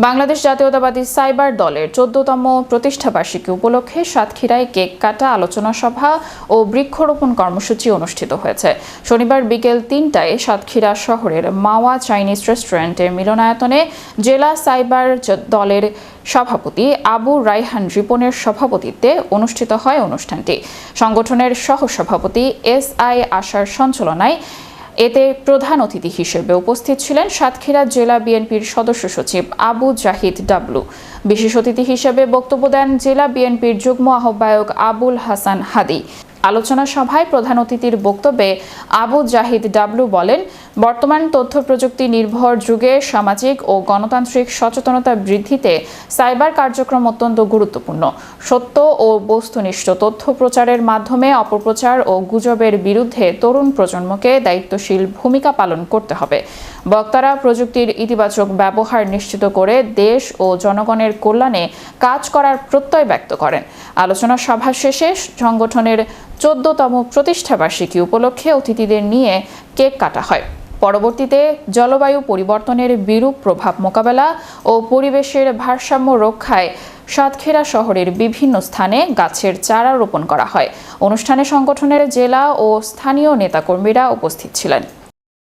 বাংলাদেশ জাতীয়তাবাদী সাইবার দলের ১৪তম প্রতিষ্ঠাবার্ষিকী উপলক্ষে সাতক্ষীরায় কেক কাটা, আলোচনা সভা ও বৃক্ষরোপণ কর্মসূচি অনুষ্ঠিত হয়েছে। শনিবার বিকেল ৩টায় সাতক্ষীরা শহরের মাওয়া চাইনিজ রেস্টুরেন্টের মিলনায়তনে জেলা সাইবার দলের সভাপতি আবু রায়হান রিপনের সভাপতিত্বে অনুষ্ঠিত হয় অনুষ্ঠানটি। সংগঠনের সহসভাপতি এস.আই. আশার সঞ্চালনায় এতে প্রধান অতিথি হিসেবে উপস্থিত ছিলেন সাতক্ষীরা জেলা বিএনপির সদস্য সচিব আবু জাহিদ ডাবলু। বিশেষ অতিথি হিসেবে বক্তব্য দেন জেলা বিএনপির যুগ্ম আহ্বায়ক আবুল হাসান হাদি। আলোচনা সভায় প্রধান অতিথির বক্তব্যে আবু জাহিদ ডাবলু বলেন, বর্তমান তথ্য প্রযুক্তি নির্ভর যুগে সামাজিক ও গণতান্ত্রিক সচেতনতা বৃদ্ধিতে সাইবার কার্যক্রম অত্যন্ত গুরুত্বপূর্ণ। সত্য ও বস্তুনিষ্ঠ তথ্য প্রচারের মাধ্যমে অপপ্রচার ও গুজবের বিরুদ্ধে তরুণ প্রজন্মকে দায়িত্বশীল ভূমিকা পালন করতে হবে। বক্তারা প্রযুক্তির ইতিবাচক ব্যবহার নিশ্চিত করে দেশ ও জনগণের কল্যাণে কাজ করার প্রত্যয় ব্যক্ত করেন। আলোচনা সভা শেষে সংগঠনের ১৪তম প্রতিষ্ঠাবার্ষিকী উপলক্ষে অতিথিদের নিয়ে কেক কাটা হয়। পরবর্তীতে জলবায়ু পরিবর্তনের বিরূপ প্রভাব মোকাবেলা ও পরিবেশের ভারসাম্য রক্ষায় সাতক্ষীরা শহরের বিভিন্ন স্থানে গাছের চারা রোপণ করা হয়। অনুষ্ঠানে সংগঠনের জেলা ও স্থানীয় নেতাকর্মীরা উপস্থিত ছিলেন।